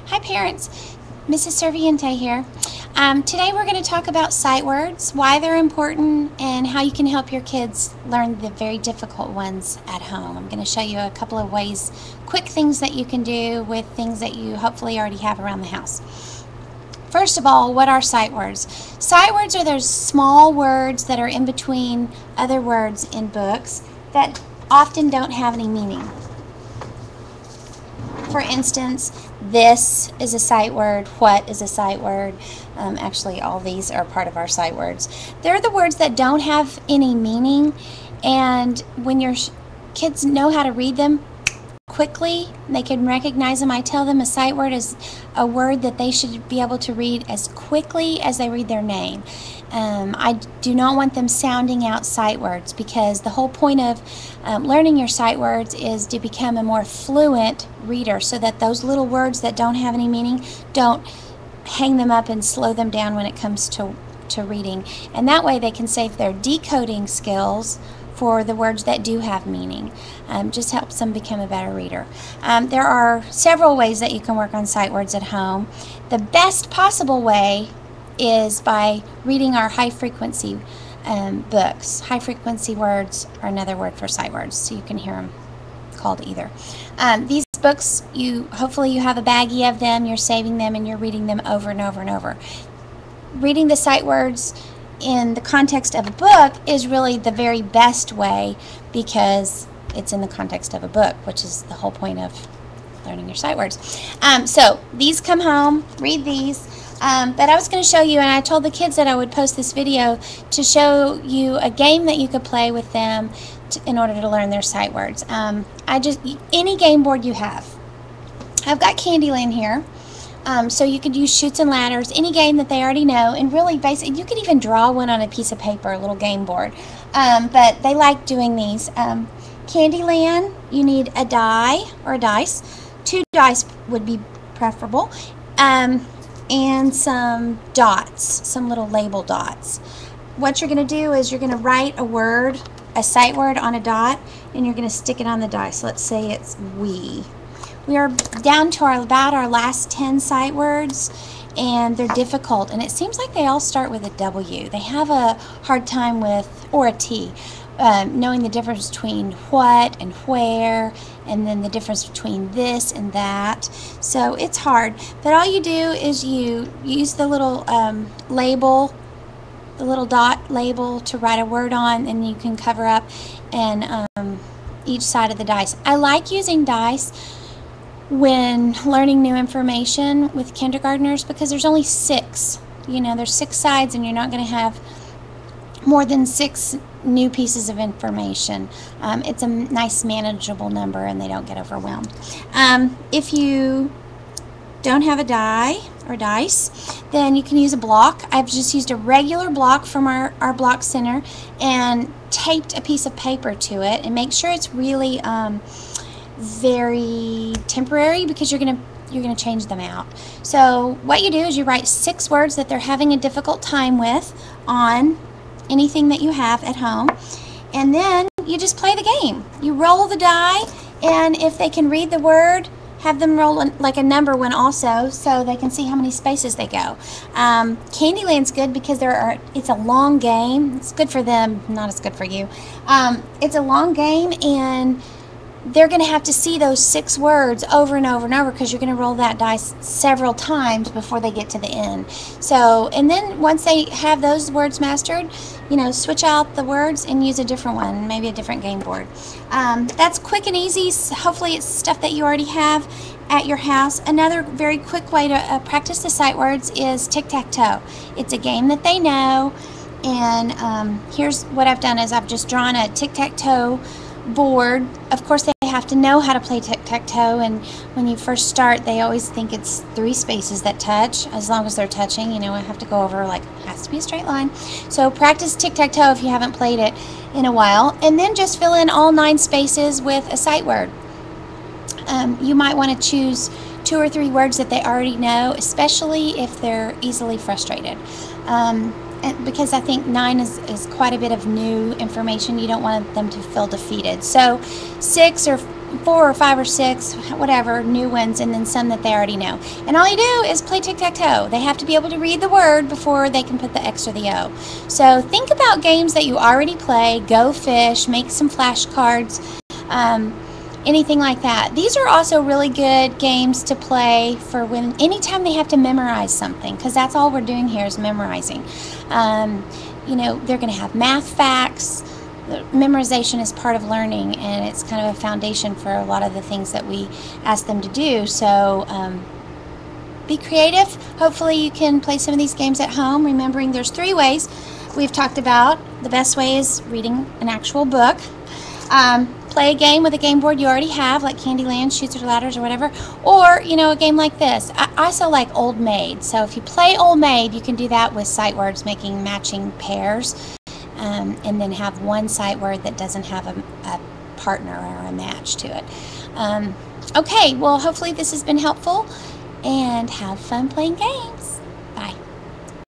Hi parents, Mrs. Serviente here. Today we're going to talk about sight words, why they're important, and how you can help your kids learn the very difficult ones at home. I'm going to show you a couple of ways, quick things that you can do with things that you hopefully already have around the house. First of all, what are sight words? Sight words are those small words that are in between other words in books that often don't have any meaning. For instance, this is a sight word, what is a sight word. Actually, all these are part of our sight words. They're the words that don't have any meaning, and when your kids know how to read them quickly, they can recognize them. I tell them a sight word is a word that they should be able to read as quickly as they read their name. I do not want them sounding out sight words, because the whole point of learning your sight words is to become a more fluent reader, so that those little words that don't have any meaning don't hang them up and slow them down when it comes to reading. And that way they can save their decoding skills for the words that do have meaning. Just helps them become a better reader. There are several ways that you can work on sight words at home. The best possible way is by reading our high-frequency books. High-frequency words are another word for sight words, so you can hear them called either. These books, hopefully you have a baggie of them, you're saving them, and you're reading them over and over and over. Reading the sight words in the context of a book is really the very best way, because it's in the context of a book, which is the whole point of learning your sight words. So these come home, read these. But I was going to show you, and I told the kids that I would post this video to show you a game that you could play with them in order to learn their sight words. Any game board you have. I've got Candyland here. So you could use Chutes and Ladders, any game that they already know, and really basic. You could even draw one on a piece of paper, a little game board. But they like doing these. Candyland, you need a die or a dice. 2 dice would be preferable. And some dots, some little label dots. What you're going to do is you're going to write a word, a sight word on a dot, and you're going to stick it on the dice. Let's say it's we. We are down to about our last 10 sight words, and they're difficult, and it seems like they all start with a W. They have a hard time with, or a T, knowing the difference between what and where, and then the difference between this and that. So it's hard, but all you do is you use the little label, the little dot label to write a word on, and you can cover up and each side of the dice. I like using dice when learning new information with kindergartners, because there's only 6. There's 6 sides, and you're not going to have more than 6 new pieces of information. It's a nice manageable number, and they don't get overwhelmed. If you don't have a die or dice, then you can use a block. I've just used a regular block from our block center and taped a piece of paper to it, and make sure it's really very temporary, because you're gonna change them out. So what you do is you write 6 words that they're having a difficult time with on anything that you have at home, and then you just play the game. You roll the die, and if they can read the word, have them roll like a number one also, so they can see how many spaces they go. Candyland's good because it's a long game. It's good for them, not as good for you. It's a long game, and they're going to have to see those 6 words over and over and over, because you're going to roll that dice several times before they get to the end. So, and then once they have those words mastered, switch out the words and use a different one, maybe a different game board. That's quick and easy. Hopefully it's stuff that you already have at your house. Another very quick way to practice the sight words is tic-tac-toe. It's a game that they know, and here's what I've done is I've just drawn a tic-tac-toe board. Of course, they have to know how to play tic-tac-toe, and when you first start, they always think it's 3 spaces that touch. As long as they're touching, I have to go over, it has to be a straight line. So practice tic-tac-toe if you haven't played it in a while, and then just fill in all 9 spaces with a sight word. You might want to choose 2 or 3 words that they already know, especially if they're easily frustrated. Because I think 9 is quite a bit of new information. You don't want them to feel defeated. So 6 or 4 or 5 or 6, whatever, new ones, and then some that they already know. And all you do is play tic-tac-toe. They have to be able to read the word before they can put the X or the O. So think about games that you already play. Go fish, make some flashcards, anything like that. These are also really good games to play for when anytime they have to memorize something, because that's all we're doing here is memorizing. You know, they're going to have math facts. Memorization is part of learning, and it's kind of a foundation for a lot of the things that we ask them to do. So be creative. Hopefully you can play some of these games at home, remembering there's 3 ways we've talked about. The best way is reading an actual book. Play a game with a game board you already have, like Candyland, Chutes or Ladders or whatever, or, you know, a game like this. I also like Old Maid. So if you play Old Maid, you can do that with sight words, making matching pairs. And then have one sight word that doesn't have a partner or a match to it. Okay, well, hopefully this has been helpful, and have fun playing games.